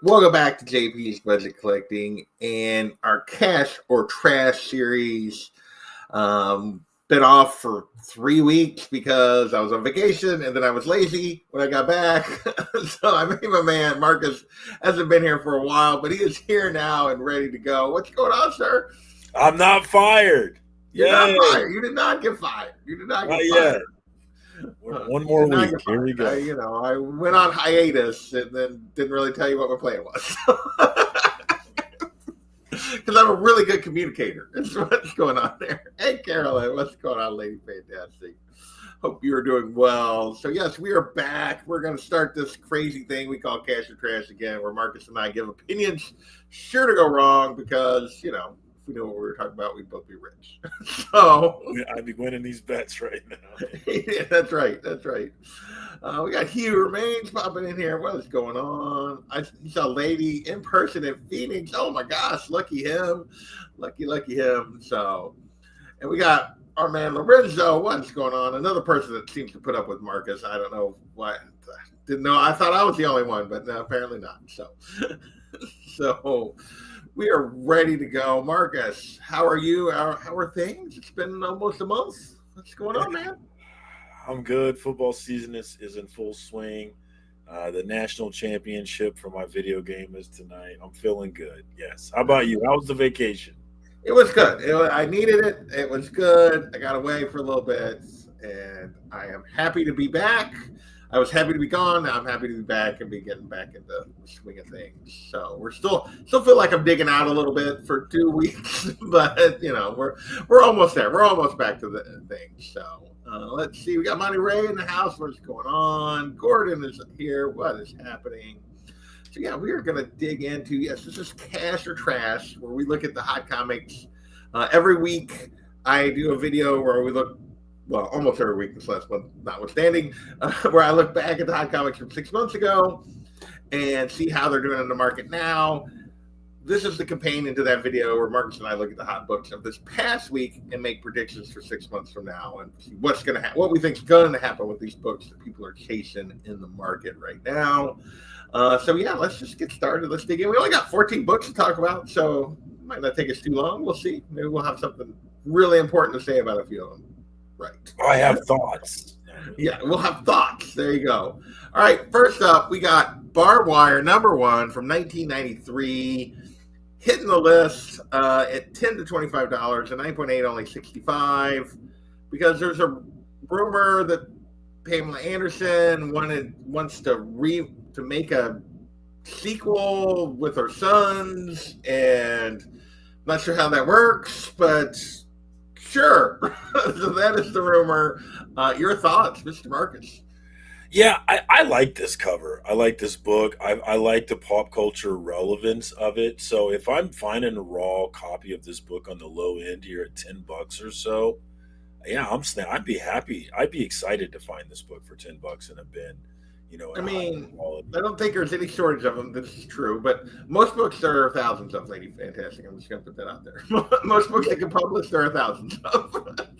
Welcome back to JP's Budget Collecting and our Cash or Trash series. Been off for 3 weeks because I was on vacation and then I was lazy when I got back. So I made my man Marcus hasn't been here for a while, but he is here now and ready to go. What's going on, sir? I'm not fired. You're not fired. You did not get fired. You did not get fired. Yet. One more week. Here we go. I went on hiatus and then didn't really tell you what my plan was. Because I'm a really good communicator. That's what's going on there. Hey, Carolyn, what's going on, Lady Fantastic? Hope you're doing well. So, yes, we are back. We're going to start this crazy thing we call Cash or Trash again, where Marcus and I give opinions sure to go wrong because, if we knew what we were talking about, we'd both be rich. So I'd be winning these bets right now. Yeah, that's right. We got Hugh Remains popping in here. What is going on? I saw a lady in person in Phoenix. Oh my gosh, lucky him. Lucky him. So, and we got our man Lorenzo. What's going on? Another person that seems to put up with Marcus. I don't know why. Didn't know. I thought I was the only one, but no, apparently not. So we are ready to go. Marcus, how are you? How are things? It's been almost a month. What's going on, man? I'm good. Football season is in full swing. The national championship for my video game is tonight. I'm feeling good. Yes. How about you? How was the vacation? It was good. I needed it. It was good. I got away for a little bit, and I am happy to be back. I was happy to be gone. Now I'm happy to be back and be getting back into the swing of things. So we're still feel like I'm digging out a little bit for 2 weeks, but we're almost there. We're almost back to the thing. So let's see. We got Monty Ray in the house. What's going on? Gordon is here. What is happening? So yeah, we are going to dig into this is Cash or Trash, where we look at the hot comics every week. I do a video where we look. Well, almost every week this last month, notwithstanding, where I look back at the hot comics from 6 months ago and see how they're doing in the market now. This is the companion to that video where Marcus and I look at the hot books of this past week and make predictions for 6 months from now and see what's going to happen, what we think is going to happen with these books that people are chasing in the market right now. So yeah, let's just get started. Let's dig in. We only got 14 books to talk about, so it might not take us too long. We'll see. Maybe we'll have something really important to say about a few of them. Right. I have thoughts. Yeah, we'll have thoughts. There you go. All right, first up, we got Barbed Wire #1 from 1993, hitting the list at $10 to $25, and 9.8 only 65, because there's a rumor that Pamela Anderson wants to make a sequel with her sons, and I'm not sure how that works, but sure. So that is the rumor. Your thoughts, Mr. Marcus? Yeah, I like this cover. I like this book. I like the pop culture relevance of it. So if I'm finding a raw copy of this book on the low end here at $10 or so, yeah, I'd be happy. I'd be excited to find this book for $10 in a bin. I don't think there's any shortage of them. This is true, but most books there are thousands of. Lady Fantastic. I'm just going to put that out there. Most books they can publish, there are thousands of.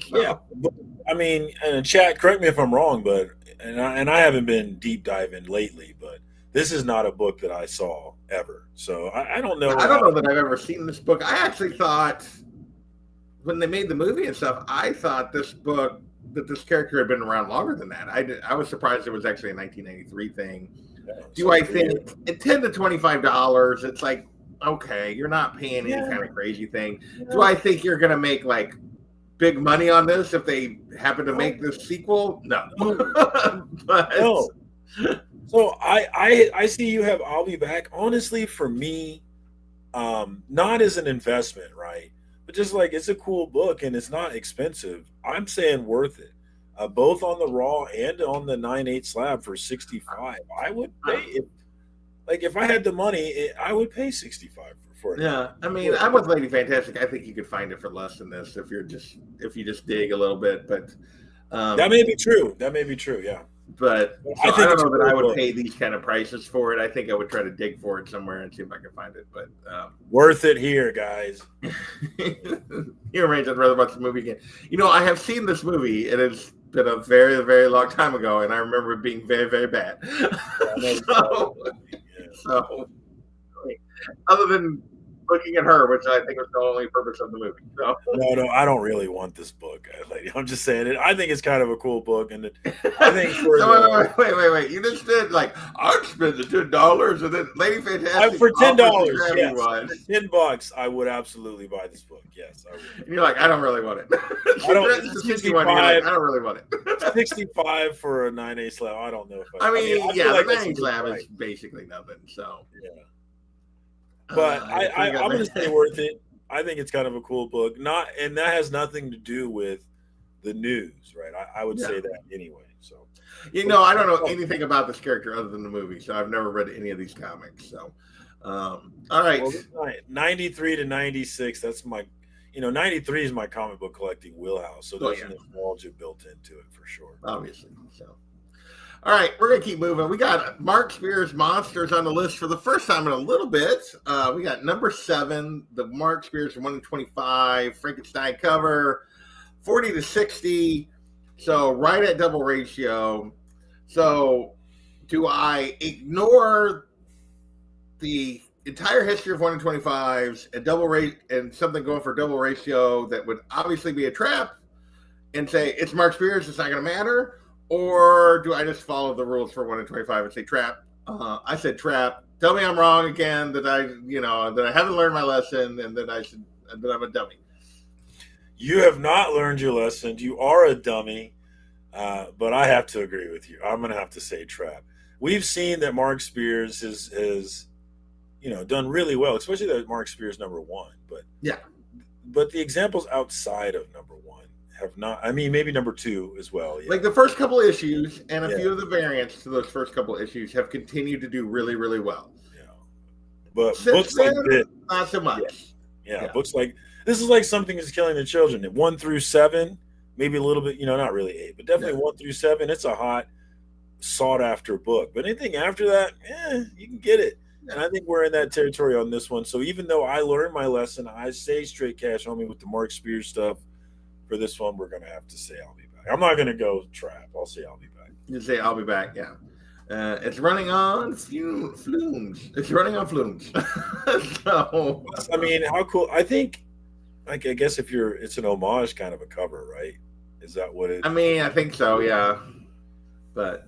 So. Yeah, but, and chat, correct me if I'm wrong, but I haven't been deep diving lately, but this is not a book that I saw ever. So I don't know. I don't know that I've ever seen this book. I actually thought when they made the movie and stuff, I thought this character had been around longer than that. I was surprised it was actually a 1993 thing. Do I think at $10 to $25, it's like, okay, you're not paying any kind of crazy thing. Do I think you're going to make like big money on this if they happen to make this sequel? No. But, no. So I see you have I'll Be Back. Honestly, for me, not as an investment, right? But just like it's a cool book and it's not expensive. I'm saying worth it. Both on the raw and on the 9/8 slab for 65. I would pay it. Like if I had the money, I would pay 65 for it. Yeah, I mean, I'm with Lady Fantastic. I think you could find it for less than this if you just dig a little bit. But that may be true. That may be true. Yeah. But I don't know that I would pay these kind of prices for it. I think I would try to dig for it somewhere and see if I can find it. But worth it here, guys. You arrange. I'd rather watch the movie again. I have seen this movie, and it's been a very, very long time ago, and I remember it being very, very bad. So other than looking at her, which I think was the only purpose of the movie. So. No, I don't really want this book, lady. I'm just saying it. I think it's kind of a cool book, and I think for so wait. You just did like I'd spend the $10, and then Lady Fantastic for $10. Yes, $10, I would absolutely buy this book. Yes, I would. And you're like, I don't really want it. I don't. 65, like, I don't really want it. 65 for a 9/8 slab. I don't know if I mean, yeah, like the 9/8 slab is basically nothing. So yeah. But I'm going to say worth it. I think it's kind of a cool book. And that has nothing to do with the news, right? I would say that anyway. So, I don't know anything about this character other than the movie, so I've never read any of these comics. So, all right. Well, 93 to 96. That's my, 93 is my comic book collecting wheelhouse. So there's nostalgia built into it for sure. Obviously. So. All right, we're going to keep moving. We got Mark Spears Monsters on the list for the first time in a little bit. We got number 7, the Mark Spears 1 in 25 Frankenstein cover, 40 to 60. So right at double ratio. So do I ignore the entire history of 1 in 25s and double rate and something going for double ratio that would obviously be a trap and say it's Mark Spears, it's not going to matter? Or do I just follow the rules for 1 in 25 and say trap? I said trap. Tell me I'm wrong again. That I haven't learned my lesson, and that I'm a dummy. You have not learned your lesson. You are a dummy. But I have to agree with you. I'm going to have to say trap. We've seen that Mark Spears has done really well, especially that Mark Spears number 1. But the examples outside of number 1. Have not. I mean, maybe number 2 as well. Yeah. Like the first couple issues and a few of the variants to those first couple issues have continued to do really, really well. Yeah, but books like this, not so much. Yeah, books like this is like Something Is Killing the Children. 1 through 7, maybe a little bit. Not really 8, but definitely 1 through 7. It's a hot, sought after book. But anything after that, you can get it. And I think we're in that territory on this one. So even though I learned my lesson, I say straight cash homie with the Mark Spears stuff. For this one, we're going to have to say I'll be back. I'm not going to go trap. I'll say I'll be back. You say I'll be back, yeah. It's running on flumes. It's running on flumes. So, I mean, how cool. I think, I guess it's an homage kind of a cover, right? Is that what it? I mean, I think so, yeah. But,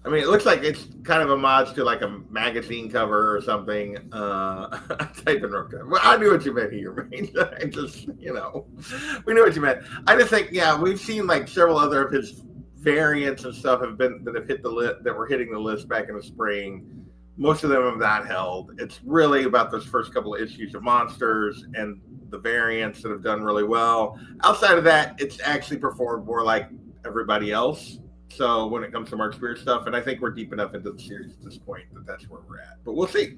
I mean, it looks like it's kind of a homage to like a magazine cover or something. I type in wrong time. Well, I knew what you meant here, man. I just, we knew what you meant. I just think, we've seen like several other of his variants and stuff that have hit the list, that were hitting the list back in the spring. Most of them have not held. It's really about those first couple of issues of Monsters and the variants that have done really well. Outside of that, it's actually performed more like everybody else. So when it comes to Mark Spears stuff, and I think we're deep enough into the series at this point that's where we're at. But we'll see.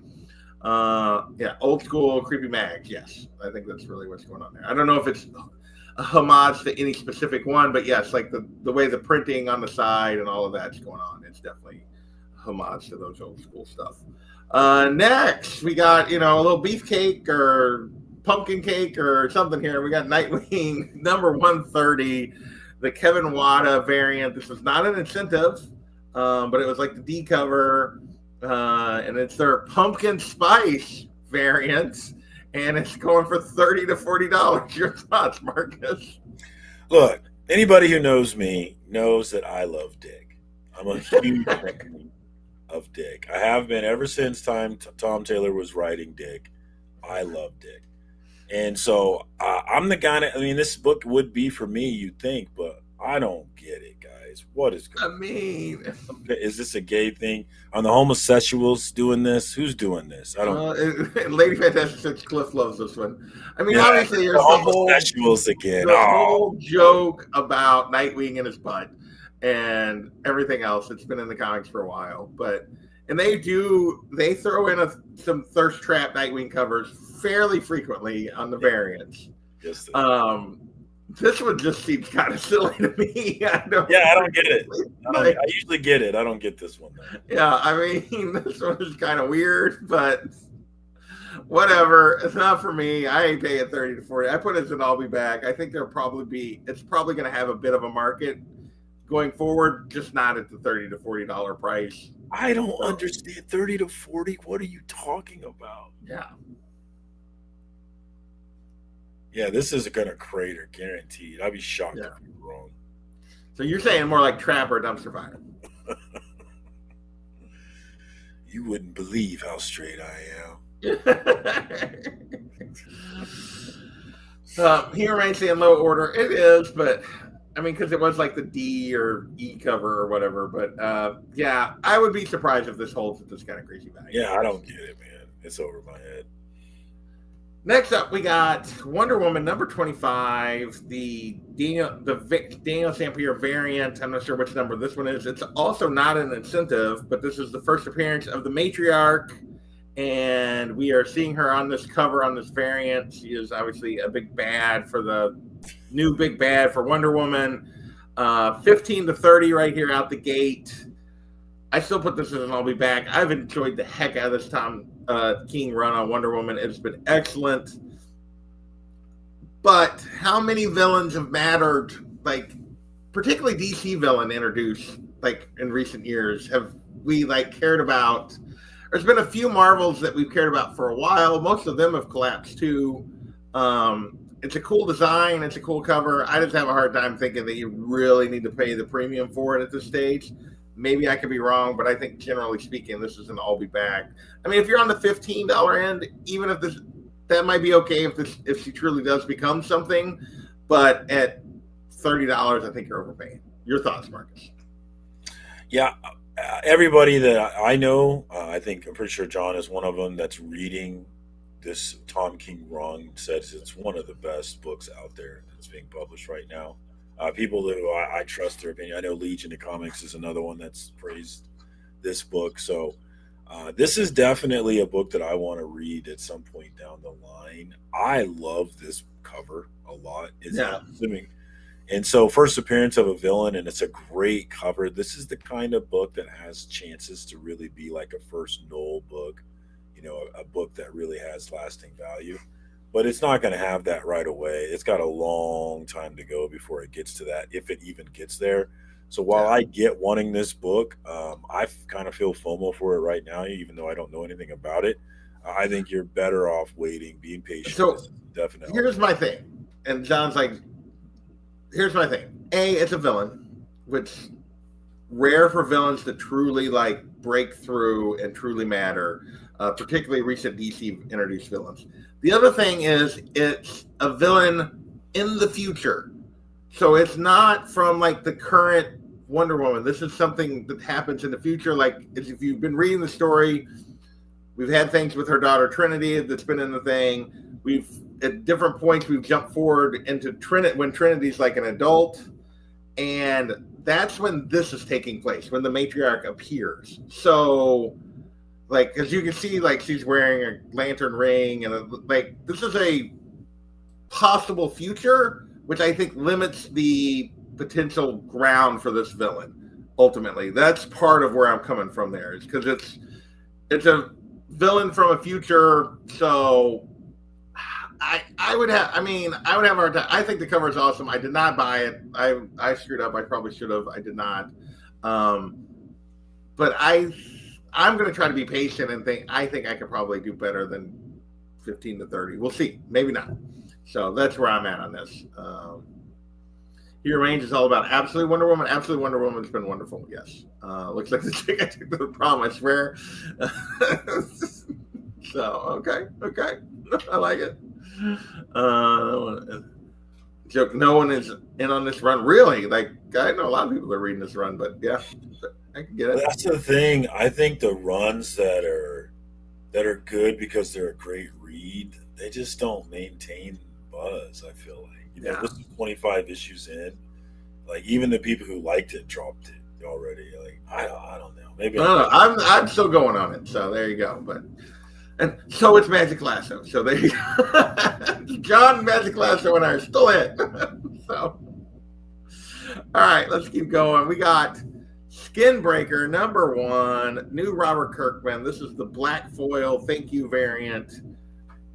Old school creepy mags. Yes, I think that's really what's going on there. I don't know if it's a homage to any specific one, but yes, like the way the printing on the side and all of that's going on, it's definitely a homage to those old school stuff. Next, we got a little beefcake or pumpkin cake or something here. We got Nightwing number 130. The Kevin Wada variant. This was not an incentive, but it was like the D cover, and it's their pumpkin spice variant, and it's going for $30 to $40. Your thoughts, Marcus? Look, anybody who knows me knows that I love Dick. I'm a huge fan of Dick. I have been ever since Tom Taylor was writing Dick. I love Dick. And so I'm the guy this book would be for me, you'd think, but I don't get it, guys. What is going on? Is this a gay thing? Are the homosexuals doing this? Who's doing this? I don't Lady Fantastic says Cliff loves this one. I mean, obviously, there's the homosexuals again. The whole joke about Nightwing and his butt and everything else. It's been in the comics for a while. And they throw in some thirst trap Nightwing covers fairly frequently on the variants. Yes. This one just seems kind of silly to me. I don't get it. I usually get it. I don't get this one though. Yeah, I mean, this one is kind of weird, but whatever. It's not for me. I ain't paying 30 to 40. I put it as an I'll be back. I think it's probably going to have a bit of a market, going forward, just not at the $30 to $40 price. I don't understand 30 to 40. What are you talking about? Yeah. Yeah, this is going to crater, guaranteed. I'd be shocked Yeah. if you're wrong. So you're saying more like Trap or Dumpster Fire? You wouldn't believe how straight I am. He Remains in Low Order. It is, but I mean, because it was like the D or E cover or whatever. But yeah, I would be surprised if this holds at this kind of crazy value. Yeah, I don't get it, man. It's over my head. Next up, we got Wonder Woman number 25, the Daniel Sampier variant. I'm not sure which number this one is. It's also not an incentive, but this is the first appearance of the Matriarch, and we are seeing her on this cover on this variant. She is obviously a big bad for the new big bad for Wonder Woman. 15 to 30 right here out the gate. I still put this as an I'll be back. I've enjoyed the heck out of this Tom King run on Wonder Woman. It's been excellent. But how many villains have mattered, like particularly DC villain introduced like in recent years, have we like cared about? There's been a few Marvels that we've cared about for a while. Most of them have collapsed too. It's a cool design. It's a cool cover. I just have a hard time thinking that you really need to pay the premium for it at this stage. Maybe I could be wrong, but I think generally speaking, this is an I'll be back. I mean, if you're on the $15 end, even if that might be okay if she truly does become something, but at $30, I think you're overpaying. Your thoughts, Marcus? Yeah, everybody that I know, I'm pretty sure John is one of them that's reading this Tom King run, says it's one of the best books out there that's being published right now. People who I trust their opinion. I know Legion of Comics is another one that's praised this book. So this is definitely a book that I want to read at some point down the line. I love this cover a lot. And so first appearance of a villain, and it's a great cover. This is the kind of book that has chances to really be like a first Knoll book, a book that really has lasting value. But it's not going to have that right away. It's got a long time to go before it gets to that, if it even gets there. So while I get wanting this book, I kind of feel FOMO for it right now, even though I don't know anything about it. I think you're better off waiting, being patient. So definitely. Here's my thing. And John's like, here's my thing. It's a villain, which rare for villains to truly like break through and truly matter, particularly recent DC introduced villains. The other thing is it's a villain in the future. So it's not from like the current Wonder Woman. This is something that happens in the future. Like if you've been reading the story, we've had things with her daughter Trinity that's been in the thing. We've at different points we've jumped forward into Trinity when Trinity's like an adult. And that's when this is taking place, when the Matriarch appears. So like, because you can see, like, she's wearing a lantern ring, and this is a possible future, which I think limits the potential ground for this villain. Ultimately, that's part of where I'm coming from. There is because it's a villain from a future. So I would have a hard time. I think the cover is awesome. I did not buy it. I screwed up. I probably should have. I did not. But I'm going to try to be patient and I think I could probably do better than 15 to 30. We'll see. Maybe not. So that's where I'm at on this. He Remains is all about Absolute Wonder Woman. Absolute Wonder Woman's been wonderful. Yes. Looks like the chick I took to the prom, I swear. So, okay. I like it. Joke. No one is in on this run. Really? Like, I know a lot of people are reading this run, but yeah. I can get it. That's the thing. I think the runs that are good because they're a great read, they just don't maintain buzz. I feel like this is 25 issues in. Like even the people who liked it dropped it already. Like I don't know. Maybe I'm still going on it. So there you go. And so it's Magic Lasso. So there you go. John, Magic Lasso, and I are still in. So all right, let's keep going. We got Skinbreaker, number 1, new Robert Kirkman. This is the black foil thank you variant.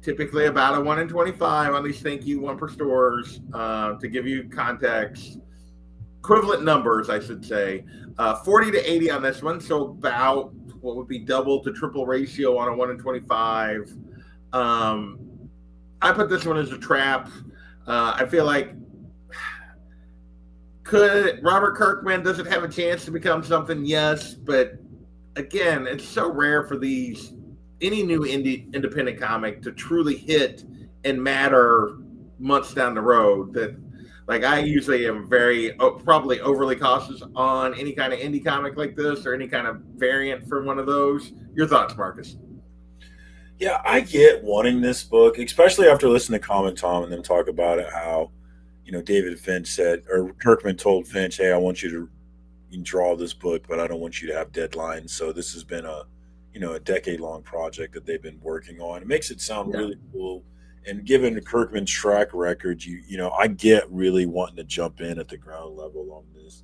Typically about a 1 in 25 on these thank you 1 per stores. To give you context, equivalent numbers, I should say. 40 to 80 on this one, so about what would be double to triple ratio on a 1 in 25. I put this one as a trap. I feel like could Robert Kirkman, does it have a chance to become something? Yes, but again, it's so rare for any new independent comic to truly hit and matter months down the road. That, like, I usually am probably overly cautious on any kind of indie comic like this or any kind of variant from one of those. Your thoughts, Marcus? Yeah, I get wanting this book, especially after listening to Common Tom and them talk about it, how, David Finch said, or Kirkman told Finch, hey, I want you to draw this book, but I don't want you to have deadlines. So this has been a decade-long project that they've been working on. It makes it sound really cool. And given Kirkman's track record, I get really wanting to jump in at the ground level on this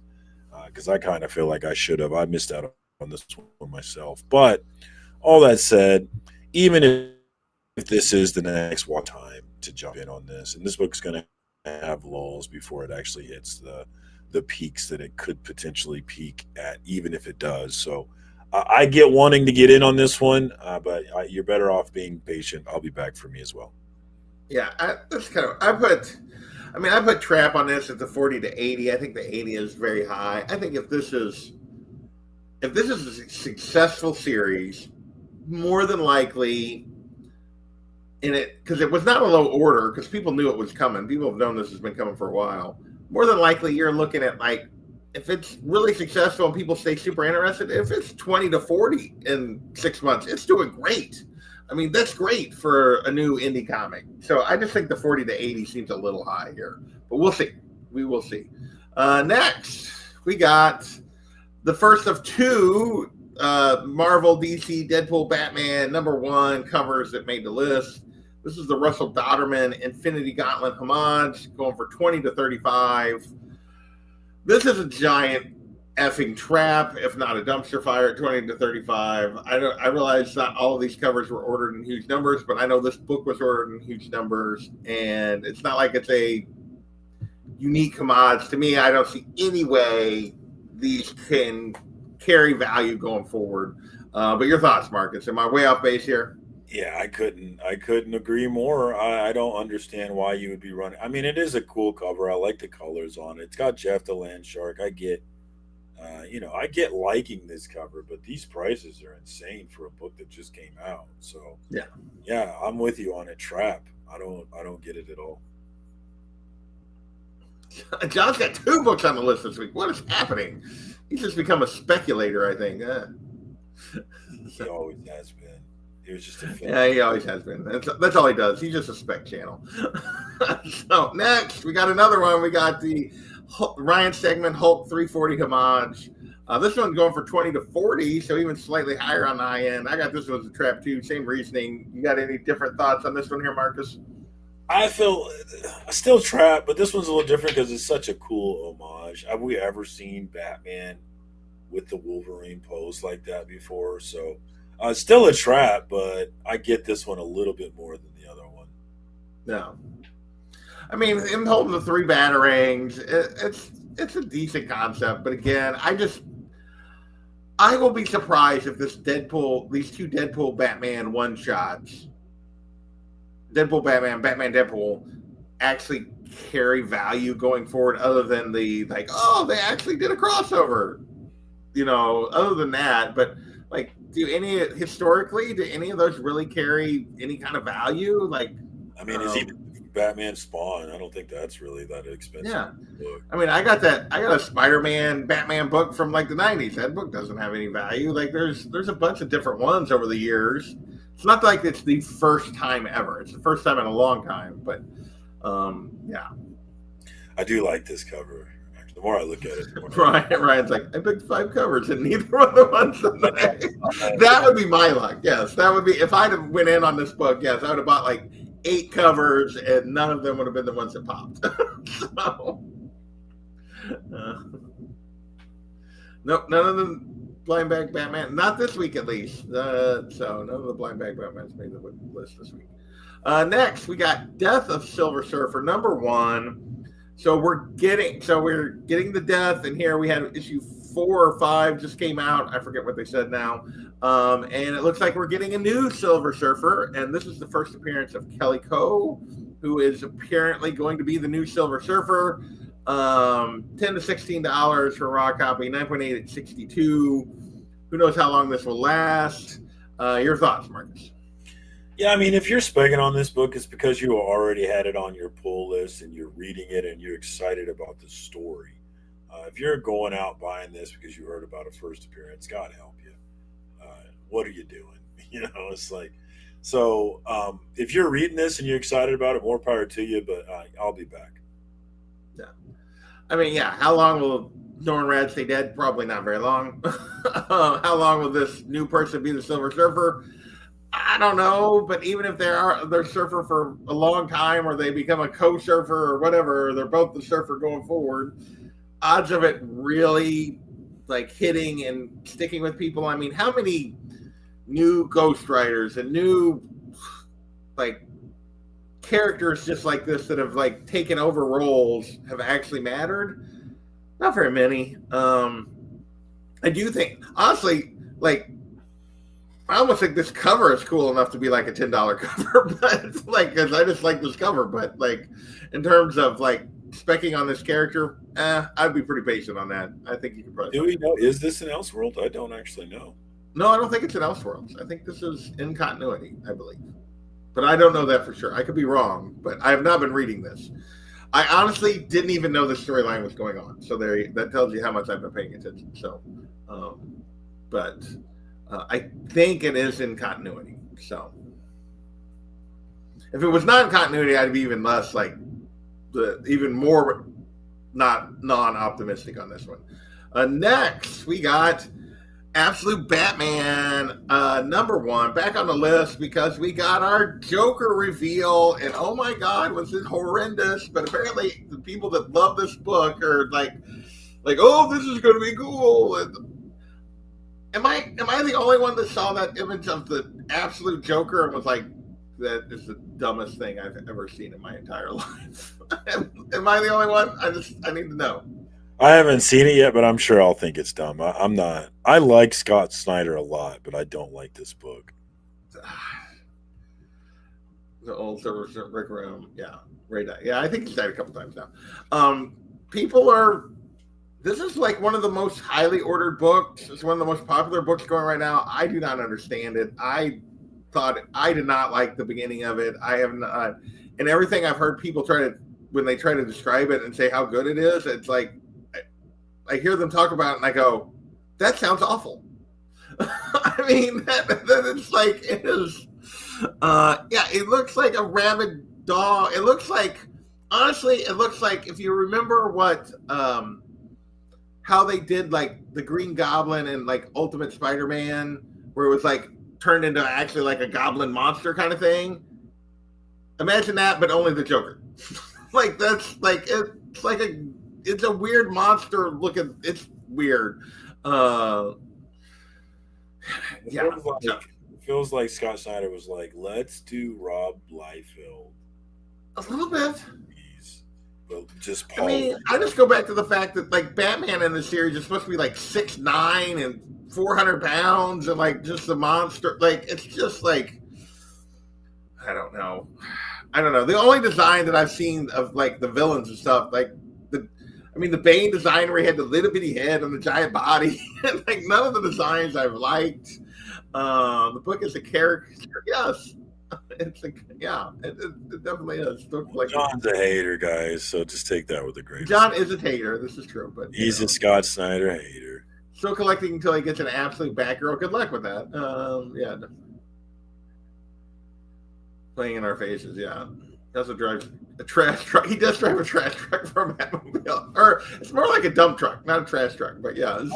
because I kind of feel like I should have. I missed out on this one myself. But all that said, even if this is the next one time to jump in on this, and this book's going to have lulls before it actually hits the peaks that it could potentially peak at, even if it does. So I get wanting to get in on this one, but you're better off being patient. I'll be back for me as well. Yeah, I put trap on this at the 40 to 80. I think the 80 is very high. I think if this is a successful series, more than likely in it, because it was not a low order, because people knew it was coming. People have known this has been coming for a while. More than likely, you're looking at, like, if it's really successful and people stay super interested, if it's 20 to 40 in 6 months, it's doing great. I mean, that's great for a new indie comic. So I just think the 40 to 80 seems a little high here, but we'll see. We will see. Next, we got the first of two Marvel, DC, Deadpool, Batman #1 covers that made the list. This is the Russell Dodderman Infinity Gauntlet homage, going for 20 to 35. This is a giant effing trap, if not a dumpster fire, at 20 to 35. I realize not all of these covers were ordered in huge numbers, but I know this book was ordered in huge numbers, and it's not like it's a unique homage. To me, I don't see any way these can carry value going forward. But your thoughts, Marcus? Am I way off base here? Yeah, I couldn't agree more. I don't understand why you would be running. I mean, it is a cool cover. I like the colors on it. It's got Jeff the Land Shark. I get liking this cover, but these prices are insane for a book that just came out. So yeah, I'm with you on it. Trap. I don't get it at all. John's got 2 books on the list this week. What is happening? He's just become a speculator, I think. He always has been. He was just a fan. Yeah, he always has been. That's all he does. He's just a spec channel. So next, we got another one. We got the Ryan Stegman Hulk 340 homage. This one's going for 20 to 40, so even slightly higher on the high end. I got this one as a trap too. Same reasoning. You got any different thoughts on this one here, Marcus? I feel still trap, but this one's a little different because it's such a cool homage. Have we ever seen Batman with the Wolverine pose like that before? So still a trap, but I get this one a little bit more than the other one. No. I mean, him holding the 3 batarangs, it's a decent concept, but again, I will be surprised if these 2 Deadpool Batman one-shots, Deadpool Batman, Batman Deadpool, actually carry value going forward other than the, like, oh, they actually did a crossover. Other than that, but, like, do any of those really carry any kind of value? Like, I mean, is he Batman Spawn? I don't think that's really that expensive. Yeah, book. I mean, I got a Spider-Man Batman book from like the 90s. That book doesn't have any value. Like, there's a bunch of different ones over the years. It's not like it's the first time ever. It's the first time in a long time. But yeah, I do like this cover. Actually, the more I look at it, the more Ryan's like, I picked 5 covers and neither one of the ones that would be my luck. Yes, that would be if I'd have went in on this book. Yes, I would have bought like 8 covers, and none of them would have been the ones that popped. So, nope, none of the blind bag Batman. Not this week, at least. So none of the blind bag Batmans made the list this week. Next, we got Death of Silver Surfer #1. So we're getting the death, and here we had issue 4 or 5 just came out. I forget what they said now, and it looks like we're getting a new Silver Surfer, and this is the first appearance of Kelly Coe, who is apparently going to be the new Silver Surfer. $10 to $16 for a raw copy, 9.8 at 62. Who knows how long this will last? Your thoughts, Marcus? Yeah, I mean, if you're speccing on this book, it's because you already had it on your pull list and you're reading it and you're excited about the story. If you're going out buying this because you heard about a first appearance, God help you. What are you doing? You know, it's like, so if you're reading this and you're excited about it, more power to you, but I'll be back. Yeah. I mean, yeah, how long will Norrin Radd stay dead? Probably not very long. How long will this new person be the Silver Surfer? I don't know, but even if they're surfer for a long time, or they become a co-surfer or whatever, or they're both the surfer going forward, odds of it really like hitting and sticking with people. I mean, how many new Ghost Riders and new like characters just like this that have like taken over roles have actually mattered? Not very many. I do think, honestly, like, I almost think this cover is cool enough to be like a $10 cover, but like, because I just like this cover. But like, in terms of like specking on this character, I'd be pretty patient on that. I think you could probably. Do we know? Is this an Elseworld? I don't actually know. No, I don't think it's an Elseworlds. I think this is in continuity, I believe, but I don't know that for sure. I could be wrong, but I have not been reading this. I honestly didn't even know the storyline was going on. So that tells you how much I've been paying attention. So, but. I think it is in continuity. So if it was not in continuity, I'd be even less like even more not non-optimistic on this one. Next, we got Absolute Batman #1 back on the list because we got our Joker reveal, and oh my God, was it horrendous? But apparently, the people that love this book are like, oh, this is going to be cool. And Am I the only one that saw that image of the absolute Joker and was like, that is the dumbest thing I've ever seen in my entire life? Am I the only one? I need to know. I haven't seen it yet, but I'm sure I'll think it's dumb. I'm not. I like Scott Snyder a lot, but I don't like this book. The old Silver Rick Room. Yeah. Right. Yeah, I think he's died a couple times now. People are... This is like one of the most highly ordered books. It's one of the most popular books going right now. I do not understand it. I did not like the beginning of it. I have not, and everything I've heard people when they try to describe it and say how good it is, it's like I hear them talk about it and I go, that sounds awful. I mean, it's like it is. Yeah, it looks like a rabid dog. It looks like, honestly, it looks like if you remember what. How they did like the Green Goblin and like Ultimate Spider-Man, where it was like turned into actually like a goblin monster kind of thing. Imagine that, but only the Joker. Like that's like it's a weird monster looking. It's weird. Yeah, it feels like Scott Snyder was like, let's do Rob Liefeld. A little bit. Just I mean, I just go back to the fact that like Batman in the series is supposed to be like 6'9" and 400 pounds and like just a monster. Like it's just like I don't know. The only design that I've seen of like the villains and stuff, like the Bane design where he had the little bitty head and the giant body, and like none of the designs I've liked. The book is a character, yes. It's like, yeah, it definitely is. Like, John's a hater, guys, so just take that with a grain. John is a hater. This is true, but he's a Scott Snyder hater. Still collecting until he gets an absolute Batgirl. Good luck with that. Yeah, playing in our faces. Yeah, that's what drives a trash truck. He does drive a trash truck from Batmobile, or it's more like a dump truck, not a trash truck. But yeah, this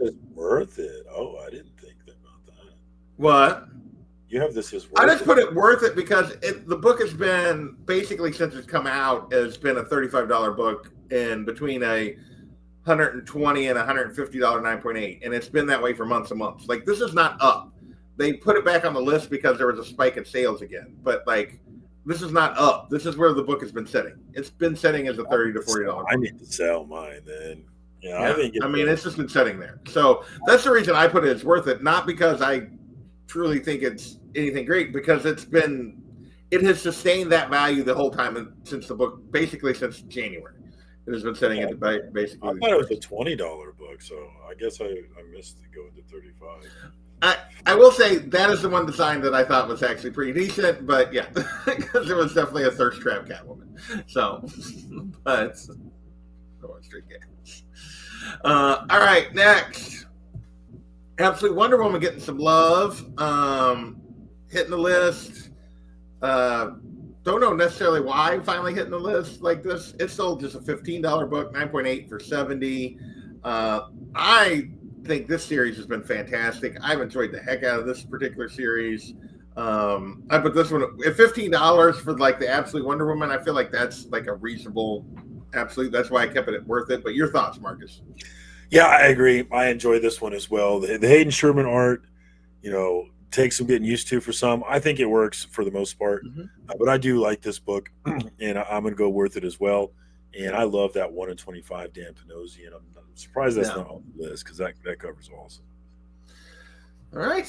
is worth it. Oh, I didn't think about that. What? You have this as I just put it worth it because the book has been basically since it's come out has been a $35 book in between a $120 and $150 9.8, and it's been that way for months and months. Like this is not up. They put it back on the list because there was a spike in sales again, but like This is not up. This is where the book has been sitting. It's been sitting as a $30 to $40. I need to sell mine then. Yeah, Yeah. I think It's just been sitting there. So that's the reason I put it as worth it, not because I truly think it's anything great, because it has sustained that value the whole time since the book, basically since January. It has been sitting at basically. I thought it was a $20 book, so I guess I missed it going to 35. I will say that is the one design that I thought was actually pretty decent, but yeah, because it was definitely a thirst trap Catwoman. So, but Street Games. All right, next, Absolute Wonder Woman getting some love, hitting the list. Don't know necessarily why I'm finally hitting the list like this. It's sold just a $15 book, 9.8 for 70. I think this series has been fantastic. I've enjoyed the heck out of this particular series. I put this one at $15 for like the Absolute Wonder Woman. I feel like that's like a reasonable absolute. That's why I kept it worth it. But your thoughts, Marcus? Yeah, I agree. I enjoy this one as well. The Hayden Sherman art, takes some getting used to for some. I think it works for the most part. But I do like this book, and I'm going to go worth it as well. And I love that 1 in 25 Dan Panosian. I'm surprised that's not on the list because that covers awesome. All right.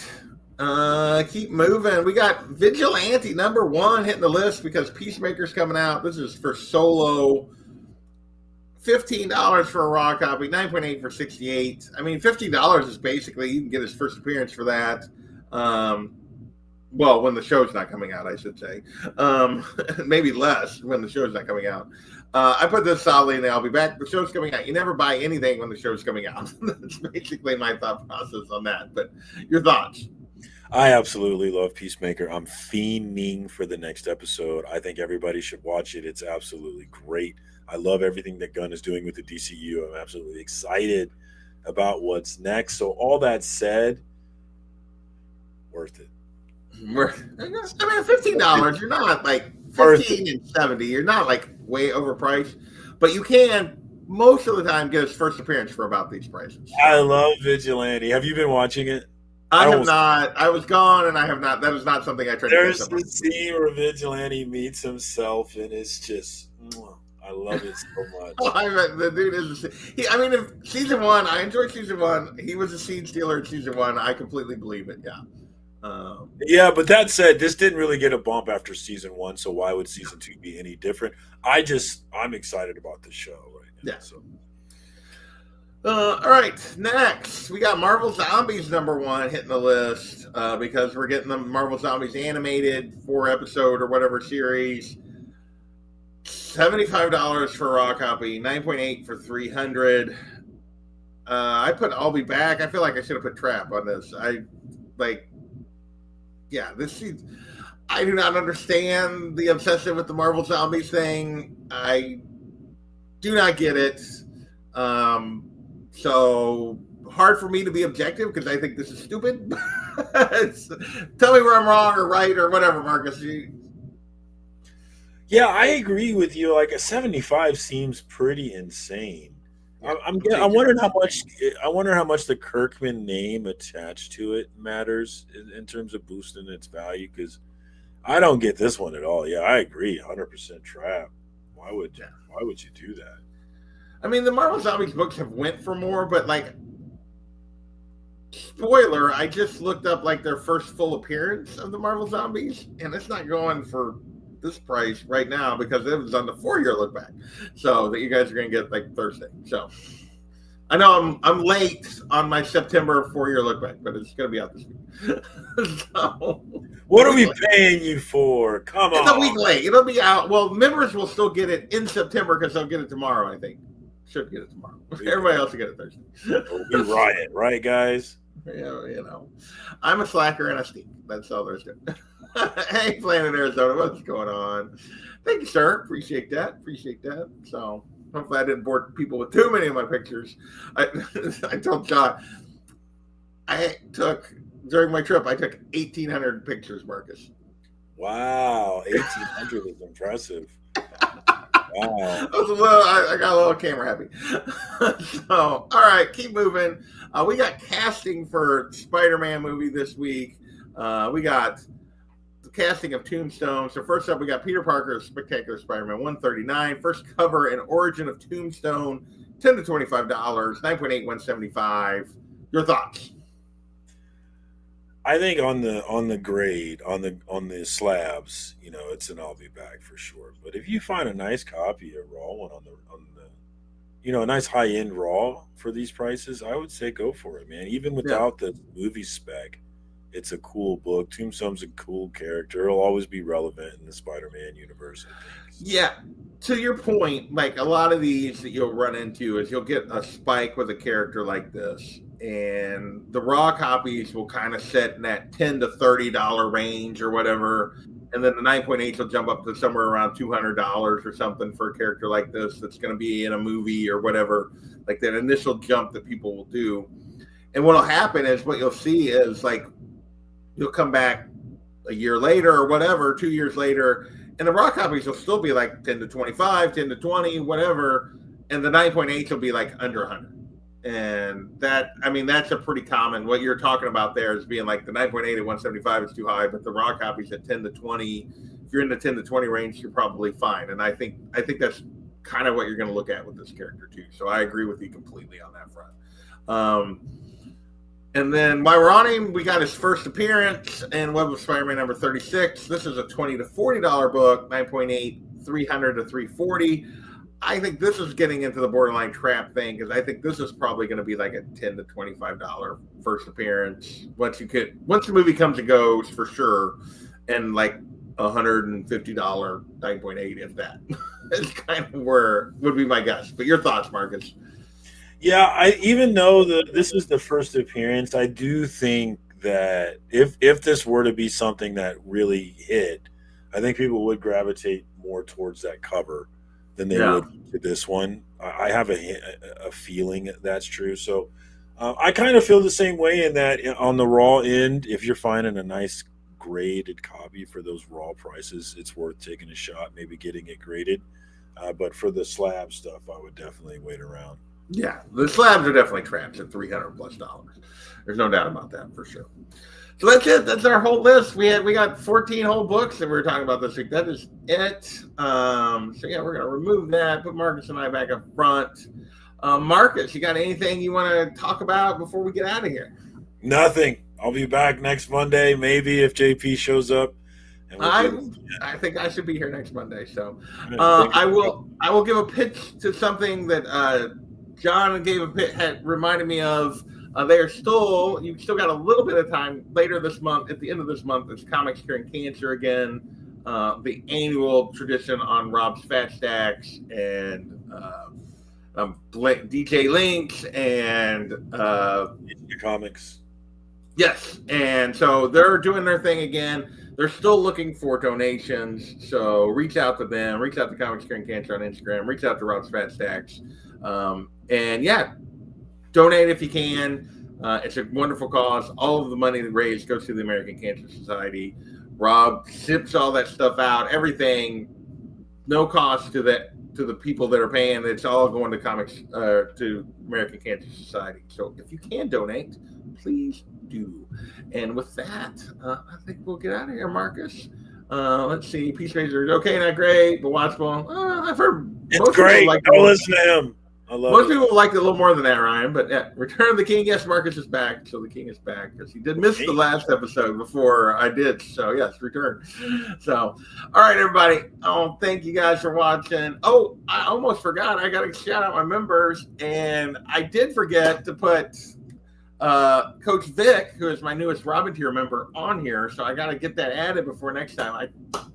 Keep moving. We got Vigilante #1 hitting the list because Peacemaker's coming out. This is for solo. $15 for a raw copy, 9.8 for 68. I mean, $15 is basically, you can get his first appearance for that. Well, when the show's not coming out, I should say. Maybe less when the show's not coming out. I put this solidly in the I'll be back. The show's coming out. You never buy anything when the show's coming out. That's basically my thought process on that. But your thoughts? I absolutely love Peacemaker. I'm fiending for the next episode. I think everybody should watch it. It's absolutely great. I love everything that Gunn is doing with the DCU. I'm absolutely excited about what's next. So all that said, worth it. I mean, $15, you're not like 15 and 70. You're not like way overpriced, but you can most of the time get his first appearance for about these prices. I love Vigilante. Have you been watching it? I have not. I was gone, and I have not. That is not something I tried to do. There's the scene where Vigilante meets himself, and it's just, I love it so much. The dude is. If season 1, I enjoyed season 1. He was a scene stealer in season 1. I completely believe it. Yeah. Yeah, but that said, this didn't really get a bump after season 1, so why would season 2 be any different? I'm excited about the show right now. Yeah. So. All right, next we got Marvel Zombies #1 hitting the list because we're getting the Marvel Zombies animated 4-episode or whatever series. $75 for a raw copy, 9.8 for 300. I put I'll Be Back. I feel like I should have put Trap on this. I do not understand the obsession with the Marvel Zombies thing. I do not get it. So hard for me to be objective because I think this is stupid. Tell me where I'm wrong or right or whatever, Marcus. Yeah, I agree with you. Like a 75 seems pretty insane. I'm wondering how much. I wonder how much the Kirkman name attached to it matters in terms of boosting its value. Because I don't get this one at all. Yeah, I agree. 100% Trap. Why would you do that? I mean, the Marvel Zombies books have went for more, but like, spoiler, I just looked up like their first full appearance of the Marvel Zombies, and it's not going for this price right now because it was on the 4-year look back. So that you guys are going to get like Thursday. So I know I'm late on my September 4-year look back, but it's going to be out this week. So, what are we paying you for? Come on. It's a week late. It'll be out. Well, members will still get it in September because they'll get it tomorrow, I think. Should get it tomorrow. Everybody else will get it Thursday. We riot, right, guys? Yeah, I'm a slacker and a steak. That's all there's to it. Hey, Planet Arizona, what's going on? Thank you, sir. Appreciate that. So hopefully I didn't bore people with too many of my pictures. I told John during my trip, I took 1,800 pictures, Marcus. Wow, 1,800 is impressive. Wow. I got a little camera happy. So, all right, keep moving. We got casting for Spider-Man movie this week. We got casting of Tombstone. So first up, we got Peter Parker, Spectacular Spider-Man 139. First cover and origin of Tombstone, $10 to $25, 9.8, 175. Your thoughts? I think on the grade on the slabs, it's an I'll be back for sure. But if you find a nice copy, a raw one on the a nice high end raw for these prices, I would say go for it, man. Even without the movie spec, it's a cool book. Tombstone's a cool character. He'll always be relevant in the Spider-Man universe, I think. Yeah. To your point, like a lot of these that you'll run into is you'll get a spike with a character like this, and the raw copies will kind of set in that $10 to $30 range or whatever, and then the 9.8 will jump up to somewhere around $200 or something for a character like this that's going to be in a movie or whatever, like that initial jump that people will do. And what'll happen is what you'll see is like you'll come back a year later or whatever, 2 years later, and the raw copies will still be like 10 to 25, 10 to 20, whatever. And the 9.8 will be like under 100. And that's a pretty common, what you're talking about there is being like the 9.8 at 175 is too high, but the raw copies at 10 to 20, if you're in the 10 to 20 range, you're probably fine. And I think that's kind of what you're going to look at with this character too. So I agree with you completely on that front. And then while we're on him, we got his first appearance in Web of Spider-Man number 36. This is a $20 to $40 book, 9.8, 300 to 340. I think this is getting into the borderline trap thing because I think this is probably going to be like a $10 to $25 first appearance once the movie comes and goes for sure, and like $150 9.8 if that. That's kind of where would be my guess. But your thoughts, Marcus? Yeah, even though this is the first appearance, I do think that if this were to be something that really hit, I think people would gravitate more towards that cover than they would to this one. I have a feeling that's true. So I kind of feel the same way in that on the raw end, if you're finding a nice graded copy for those raw prices, it's worth taking a shot, maybe getting it graded. But for the slab stuff, I would definitely wait around. Yeah, the slabs are definitely traps at $300+. There's no doubt about that for sure. So that's it. That's our whole list. We got 14 whole books that we were talking about this week. That is it. So yeah, we're gonna remove that. Put Marcus and I back up front. Marcus, you got anything you want to talk about before we get out of here? Nothing. I'll be back next Monday, maybe if JP shows up. I think I should be here next Monday. So I will give a pitch to something that John gave a pitch, had reminded me of. You still got a little bit of time later this month. At the end of this month, it's Comics Curing Cancer again, the annual tradition on Rob's Fat Stacks and DJ Links and Comics. Yes, and so they're doing their thing again. They're still looking for donations, so reach out to them. Reach out to Comics Curing Cancer on Instagram. Reach out to Rob's Fat Stacks, and yeah. Donate if you can. It's a wonderful cause. All of the money raised goes to the American Cancer Society. Rob ships all that stuff out. Everything, no cost to the people that are paying. It's all going to to American Cancer Society. So if you can donate, please do. And with that, I think we'll get out of here, Marcus. Let's see. Peacemaker is okay, not great, but watchable. I've heard it's great. Don't listen to him. Most people like it a little more than that, Ryan. But yeah, Return of the King. Yes, Marcus is back. So the King is back because he did miss the last episode before I did. So yes, return. So all right, everybody. Thank you guys for watching. Oh, I almost forgot. I got to shout out my members, and I did forget to put Coach Vic, who is my newest Robin tier member, on here. So I got to get that added before next time.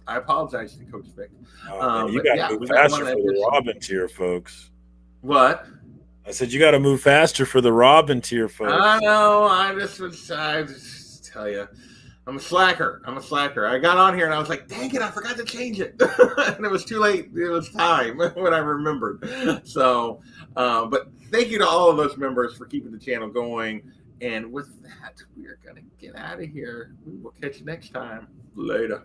I apologize to Coach Vic. You got to move faster for the Robin tier, folks. What? I said you got to move faster for the Robin tier, folks. I know. I just tell you, I'm a slacker. I got on here and I was like, dang it, I forgot to change it. And it was too late. It was time when I remembered. So, but thank you to all of those members for keeping the channel going. And with that, we are going to get out of here. We will catch you next time. Later.